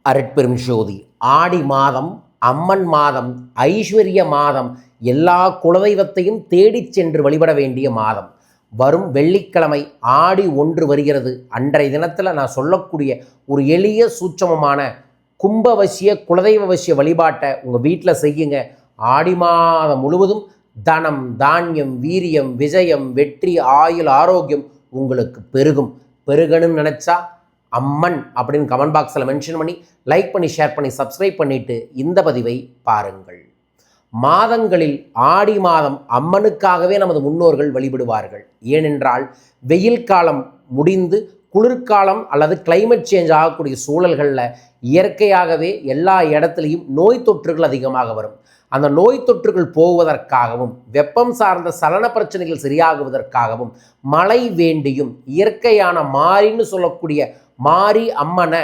அருட்பெரும் ஜோதி. ஆடி மாதம், அம்மன் மாதம், ஐஸ்வர்ய மாதம், எல்லா குலதெய்வத்தையும் தேடிச் சென்று வழிபட வேண்டிய மாதம். வரும் வெள்ளிக்கிழமை ஆடி 1 வருகிறது. அன்றைய தினத்தில் நான் சொல்லக்கூடிய ஒரு எளிய சூட்சமமான கும்பவசிய குலதெய்வவசிய வழிபாட்டை உங்கள் வீட்டில் செய்யுங்க. ஆடி மாதம் முழுவதும் தனம், தானியம், வீரியம், விஜயம், வெற்றி, ஆயுள், ஆரோக்கியம் உங்களுக்கு பெருகும். பெருகணும்னு நினச்சா அம்மன் அப்படின்னு கமெண்ட் பாக்ஸில் மென்ஷன் பண்ணி லைக் பண்ணி ஷேர் பண்ணி சப்ஸ்கிரைப் பண்ணிவிட்டு இந்த பதிவை பாருங்கள். மாதங்களில் ஆடி மாதம் அம்மனுக்காகவே நமது முன்னோர்கள் வழிபடுவார்கள். ஏனென்றால் வெயில் காலம் முடிந்து குளிர்காலம் அல்லது கிளைமேட் சேஞ்ச் ஆகக்கூடிய சூழல்களில் இயற்கையாகவே எல்லா இடத்துலையும் நோய் தொற்றுகள் அதிகமாக வரும். அந்த நோய் தொற்றுகள் போவதற்காகவும் வெப்பம் சார்ந்த சலன பிரச்சனைகள் சரியாகுவதற்காகவும் மழை வேண்டியும் இயற்கையான மாரின்னு சொல்லக்கூடிய மாரி அம்மனை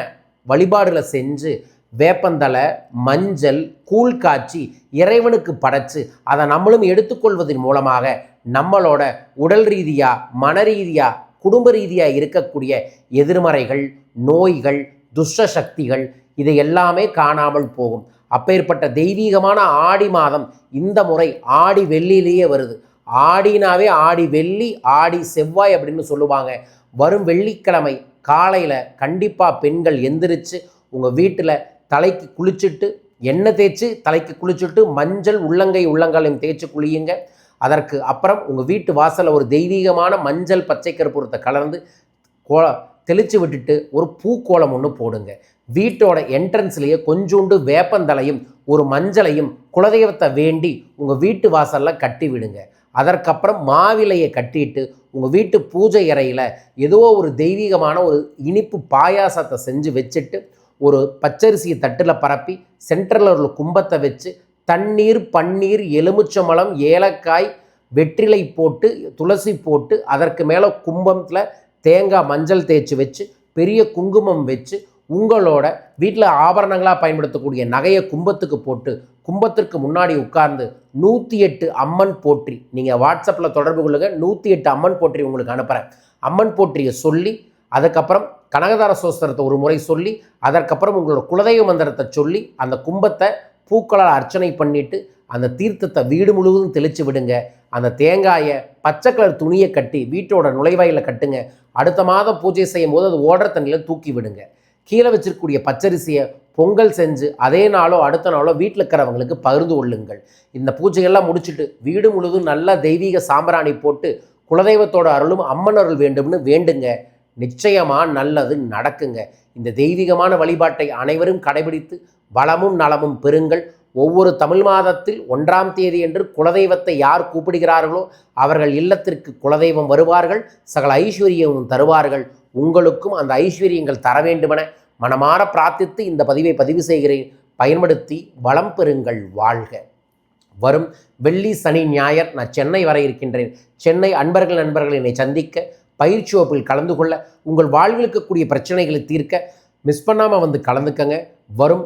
வழிபாடுல செஞ்சு வேப்பந்தலை, மஞ்சள், கூழ் காய்ச்சி இறைவனுக்கு படைச்சு அதை நம்மளும் எடுத்துக்கொள்வதன் மூலமாக நம்மளோட உடல் ரீதியாக, மன ரீதியாக, குடும்ப ரீதியாக இருக்கக்கூடிய எதிர்மறைகள், நோய்கள், துஷ்ட சக்திகள் இதை எல்லாமே காணாமல் போகும். அப்பேற்பட்ட தெய்வீகமான ஆடி மாதம் இந்த முறை ஆடி வெள்ளியிலேயே வருது. ஆடினாவே ஆடி வெள்ளி, ஆடி செவ்வாய் அப்படின்னு சொல்லுவாங்க. வரும் வெள்ளிக்கிழமை காலையில் கண்டிப்பாக பெண்கள் எந்திரிச்சு உங்கள் வீட்டில் தலைக்கு குளிச்சுட்டு எண்ணெய் தேய்ச்சி தலைக்கு குளிச்சுட்டு மஞ்சள் உள்ளங்காலையும் தேய்ச்சி குளியுங்க. அதற்கு அப்புறம் உங்கள் வீட்டு வாசலில் ஒரு தெய்வீகமான மஞ்சள் பச்சை கற்பூரத்தை கலந்து தெளித்து விட்டுட்டு ஒரு பூக்கோளம் ஒன்று போடுங்க. வீட்டோட என்ட்ரன்ஸ்லேயே கொஞ்சோண்டு வேப்பந்தலையும் ஒரு மஞ்சளையும் குலதெய்வத்தை வேண்டி உங்கள் வீட்டு வாசலில் கட்டி விடுங்க. அதற்கப்புறம் மாவிலையை கட்டிட்டு உங்கள் வீட்டு பூஜை அறையில் ஏதோ ஒரு தெய்வீகமான ஒரு இனிப்பு பாயாசத்தை செஞ்சு வச்சுட்டு ஒரு பச்சரிசியை தட்டில் பரப்பி சென்டரில் ஒரு கும்பத்தை வச்சு தண்ணீர், பன்னீர், எலுமிச்சம்பழம், ஏலக்காய், வெற்றிலை போட்டு துளசி போட்டு அதற்கு மேலே கும்பத்தில் தேங்காய், மஞ்சள் தேய்ச்சி வச்சு பெரிய குங்குமம் வச்சு உங்களோட வீட்டில் ஆபரணங்களாக பயன்படுத்தக்கூடிய நகையை கும்பத்துக்கு போட்டு கும்பத்திற்கு முன்னாடி உட்கார்ந்து 108 அம்மன் போற்றி நீங்கள் வாட்ஸ்அப்பில் தொடர்பு கொள்ளுங்க. 108 அம்மன் போற்றி உங்களுக்கு அனுப்புகிறேன். அம்மன் போற்றியை சொல்லி அதுக்கப்புறம் கனகதார சோஸ்திரத்தை ஒரு முறை சொல்லி அதற்கப்புறம் உங்களோட குலதெய்வ மந்திரத்தை சொல்லி அந்த கும்பத்தை பூக்களால் அர்ச்சனை பண்ணிவிட்டு அந்த தீர்த்தத்தை வீடு முழுவதும் தெளித்து விடுங்க. அந்த தேங்காயை பச்சை கலர் துணியை கட்டி வீட்டோட நுழைவாயில் கட்டுங்க. அடுத்த மாதம் பூஜை செய்யும் போது அது ஓடுற தண்ணியில் தூக்கி விடுங்க. கீழே வச்சிருக்கக்கூடிய பச்சரிசியை பொங்கல் செஞ்சு அதே நாளோ அடுத்த நாளோ வீட்டில் இருக்கிறவங்களுக்கு பகிர்ந்து கொள்ளுங்கள். இந்த பூஜையெல்லாம் முடிச்சுட்டு வீடு முழுவதும் நல்லா தெய்வீக சாம்பிராணி போட்டு குலதெய்வத்தோட அருளும் அம்மன் அருள் வேண்டும்னு வேண்டுங்க. நிச்சயமாக நல்லது நடக்குங்க. இந்த தெய்வீகமான வழிபாட்டை அனைவரும் கடைபிடித்து வளமும் நலமும் பெறுங்கள். ஒவ்வொரு தமிழ் மாதத்தில் 1ஆம் தேதி என்று குலதெய்வத்தை யார் கூப்பிடுகிறார்களோ அவர்கள் இல்லத்திற்கு குலதெய்வம் வருவார்கள், சகல ஐஸ்வர்யமும் தருவார்கள். உங்களுக்கும் அந்த ஐஸ்வர்யங்கள் தர வேண்டுமென மனமாற பிரார்த்தித்து இந்த பதிவை பதிவு செய்கிறேன். பயன்படுத்தி வளம் பெறுங்கள். வாழ்க. வரும் வெள்ளி, சனி, ஞாயிறு நான் சென்னை வர இருக்கின்றேன். சென்னை நண்பர்கள் என்னை சந்திக்க பயிற்சி வகுப்பில் கலந்து கொள்ள உங்கள் வாழ்வில் இருக்கக்கூடிய பிரச்சனைகளை தீர்க்க மிஸ் பண்ணாமல் வந்து கலந்துக்கங்க. வரும்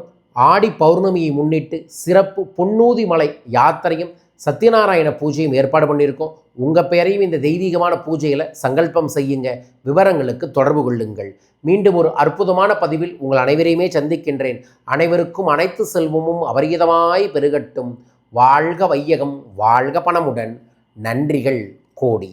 ஆடி பௌர்ணமியை முன்னிட்டு சிறப்பு பொன்னூதி மலை யாத்திரையும் சத்யநாராயண பூஜையும் ஏற்பாடு பண்ணியிருக்கோம். உங்கள் பெயரையும் இந்த தெய்வீகமான பூஜையில் சங்கல்பம் செய்யுங்க. விவரங்களுக்கு தொடர்பு கொள்ளுங்கள். மீண்டும் ஒரு அற்புதமான பதிவில் உங்கள் அனைவரையுமே சந்திக்கின்றேன். அனைவருக்கும் அனைத்து செல்வமும் அபரிதமாய் பெருகட்டும். வாழ்க வையகம், வாழ்க பணமுடன். நன்றிகள் கோடி.